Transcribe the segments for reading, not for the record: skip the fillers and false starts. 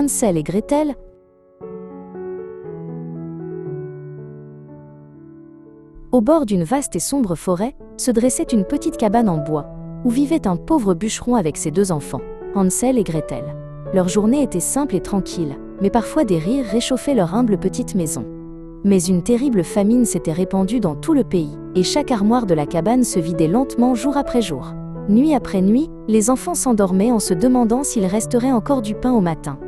Hansel et Gretel. Au bord d'une vaste et sombre forêt, se dressait une petite cabane en bois, où vivait un pauvre bûcheron avec ses 2 enfants, Hansel et Gretel. Leur journée était simple et tranquille, mais parfois des rires réchauffaient leur humble petite maison. Mais une terrible famine s'était répandue dans tout le pays, et chaque armoire de la cabane se vidait lentement jour après jour. Nuit après nuit, les enfants s'endormaient en se demandant s'il resterait encore du pain au matin.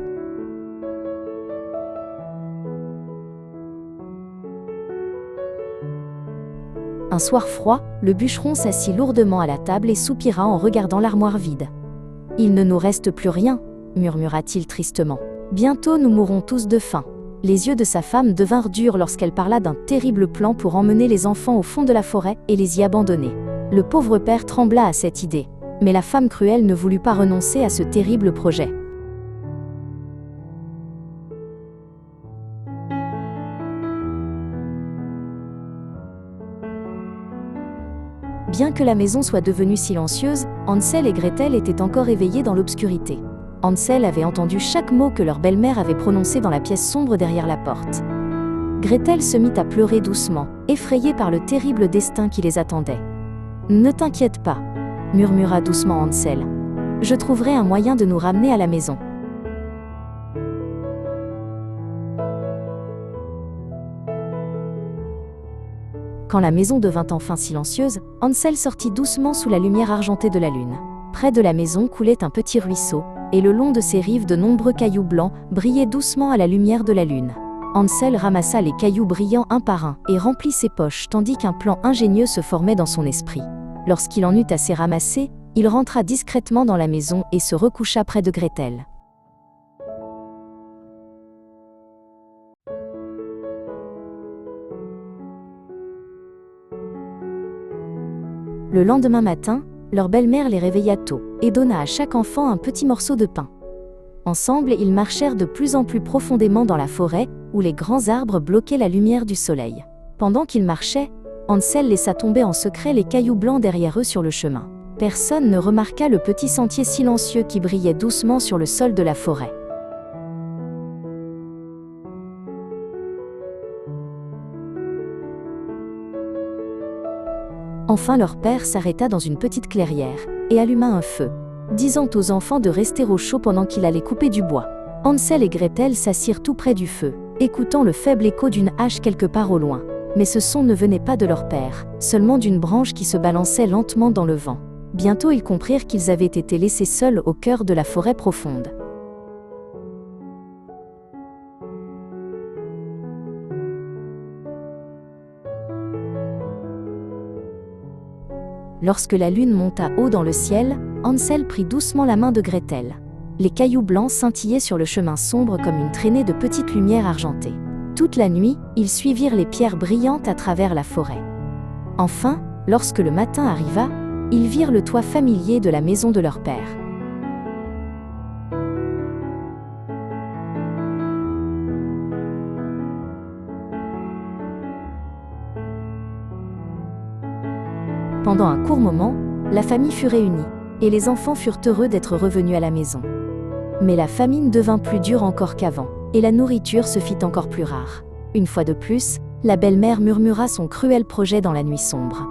Un soir froid, le bûcheron s'assit lourdement à la table et soupira en regardant l'armoire vide. « Il ne nous reste plus rien », murmura-t-il tristement. « Bientôt nous mourrons tous de faim. » Les yeux de sa femme devinrent durs lorsqu'elle parla d'un terrible plan pour emmener les enfants au fond de la forêt et les y abandonner. Le pauvre père trembla à cette idée, mais la femme cruelle ne voulut pas renoncer à ce terrible projet. Bien que la maison soit devenue silencieuse, Hansel et Gretel étaient encore éveillés dans l'obscurité. Hansel avait entendu chaque mot que leur belle-mère avait prononcé dans la pièce sombre derrière la porte. Gretel se mit à pleurer doucement, effrayée par le terrible destin qui les attendait. « Ne t'inquiète pas », murmura doucement Hansel. « Je trouverai un moyen de nous ramener à la maison. » Quand la maison devint enfin silencieuse, Hansel sortit doucement sous la lumière argentée de la lune. Près de la maison coulait un petit ruisseau, et le long de ses rives de nombreux cailloux blancs brillaient doucement à la lumière de la lune. Hansel ramassa les cailloux brillants un par un et remplit ses poches tandis qu'un plan ingénieux se formait dans son esprit. Lorsqu'il en eut assez ramassé, il rentra discrètement dans la maison et se recoucha près de Gretel. Le lendemain matin, leur belle-mère les réveilla tôt et donna à chaque enfant un petit morceau de pain. Ensemble, ils marchèrent de plus en plus profondément dans la forêt, où les grands arbres bloquaient la lumière du soleil. Pendant qu'ils marchaient, Hansel laissa tomber en secret les cailloux blancs derrière eux sur le chemin. Personne ne remarqua le petit sentier silencieux qui brillait doucement sur le sol de la forêt. Enfin, leur père s'arrêta dans une petite clairière et alluma un feu, disant aux enfants de rester au chaud pendant qu'il allait couper du bois. Hansel et Gretel s'assirent tout près du feu, écoutant le faible écho d'une hache quelque part au loin. Mais ce son ne venait pas de leur père, seulement d'une branche qui se balançait lentement dans le vent. Bientôt ils comprirent qu'ils avaient été laissés seuls au cœur de la forêt profonde. Lorsque la lune monta haut dans le ciel, Hansel prit doucement la main de Gretel. Les cailloux blancs scintillaient sur le chemin sombre comme une traînée de petites lumières argentées. Toute la nuit, ils suivirent les pierres brillantes à travers la forêt. Enfin, lorsque le matin arriva, ils virent le toit familier de la maison de leur père. Pendant un court moment, la famille fut réunie, et les enfants furent heureux d'être revenus à la maison. Mais la famine devint plus dure encore qu'avant, et la nourriture se fit encore plus rare. Une fois de plus, la belle-mère murmura son cruel projet dans la nuit sombre.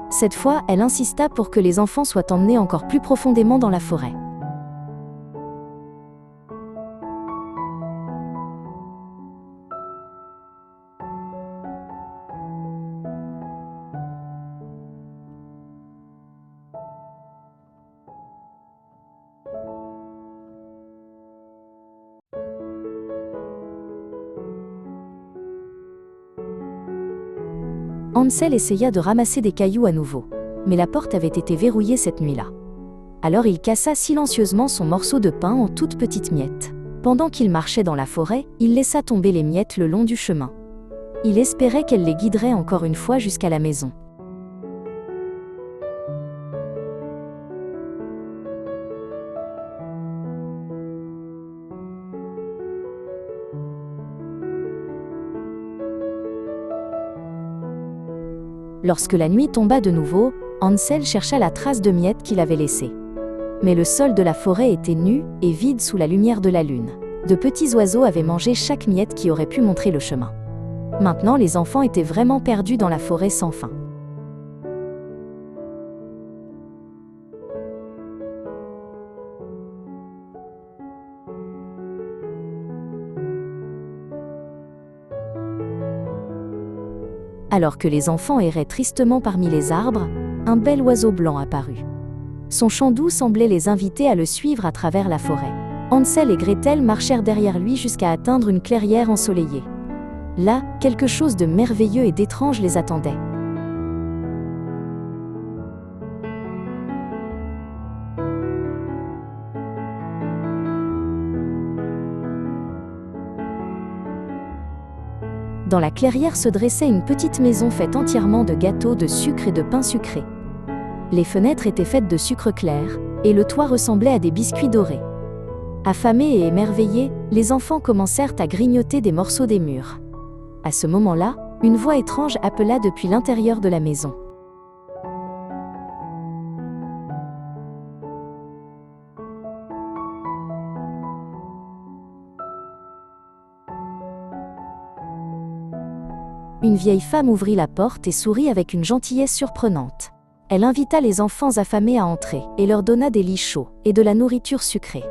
Cette fois, elle insista pour que les enfants soient emmenés encore plus profondément dans la forêt. Hansel essaya de ramasser des cailloux à nouveau, mais la porte avait été verrouillée cette nuit-là. Alors il cassa silencieusement son morceau de pain en toutes petites miettes. Pendant qu'il marchait dans la forêt, il laissa tomber les miettes le long du chemin. Il espérait qu'elle les guiderait encore une fois jusqu'à la maison. Lorsque la nuit tomba de nouveau, Hansel chercha la trace de miettes qu'il avait laissée. Mais le sol de la forêt était nu et vide sous la lumière de la lune. De petits oiseaux avaient mangé chaque miette qui aurait pu montrer le chemin. Maintenant, les enfants étaient vraiment perdus dans la forêt sans fin. Alors que les enfants erraient tristement parmi les arbres, un bel oiseau blanc apparut. Son chant doux semblait les inviter à le suivre à travers la forêt. Hansel et Gretel marchèrent derrière lui jusqu'à atteindre une clairière ensoleillée. Là, quelque chose de merveilleux et d'étrange les attendait. Dans la clairière se dressait une petite maison faite entièrement de gâteaux, de sucre et de pain sucré. Les fenêtres étaient faites de sucre clair, et le toit ressemblait à des biscuits dorés. Affamés et émerveillés, les enfants commencèrent à grignoter des morceaux des murs. À ce moment-là, une voix étrange appela depuis l'intérieur de la maison. Une vieille femme ouvrit la porte et sourit avec une gentillesse surprenante. Elle invita les enfants affamés à entrer et leur donna des lits chauds et de la nourriture sucrée.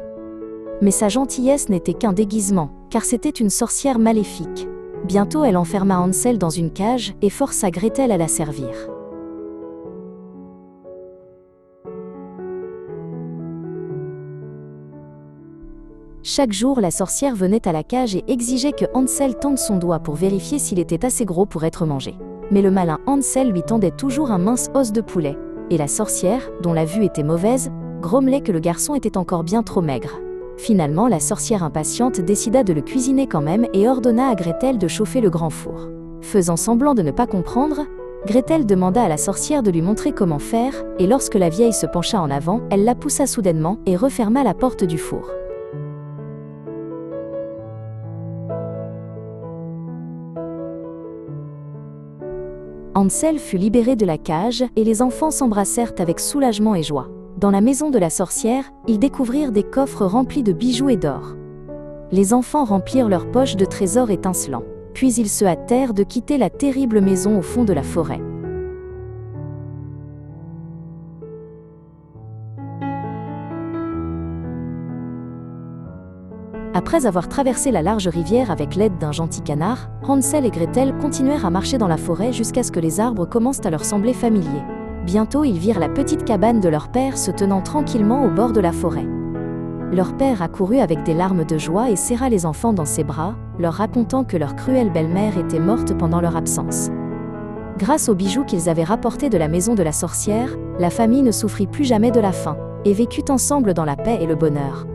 Mais sa gentillesse n'était qu'un déguisement, car c'était une sorcière maléfique. Bientôt, elle enferma Hansel dans une cage et força Gretel à la servir. Chaque jour, la sorcière venait à la cage et exigeait que Hansel tende son doigt pour vérifier s'il était assez gros pour être mangé. Mais le malin Hansel lui tendait toujours un mince os de poulet, et la sorcière, dont la vue était mauvaise, grommelait que le garçon était encore bien trop maigre. Finalement, la sorcière impatiente décida de le cuisiner quand même et ordonna à Gretel de chauffer le grand four. Faisant semblant de ne pas comprendre, Gretel demanda à la sorcière de lui montrer comment faire, et lorsque la vieille se pencha en avant, elle la poussa soudainement et referma la porte du four. Hansel fut libéré de la cage et les enfants s'embrassèrent avec soulagement et joie. Dans la maison de la sorcière, ils découvrirent des coffres remplis de bijoux et d'or. Les enfants remplirent leurs poches de trésors étincelants. Puis ils se hâtèrent de quitter la terrible maison au fond de la forêt. Après avoir traversé la large rivière avec l'aide d'un gentil canard, Hansel et Gretel continuèrent à marcher dans la forêt jusqu'à ce que les arbres commencent à leur sembler familiers. Bientôt, ils virent la petite cabane de leur père se tenant tranquillement au bord de la forêt. Leur père accourut avec des larmes de joie et serra les enfants dans ses bras, leur racontant que leur cruelle belle-mère était morte pendant leur absence. Grâce aux bijoux qu'ils avaient rapportés de la maison de la sorcière, la famille ne souffrit plus jamais de la faim, et vécut ensemble dans la paix et le bonheur.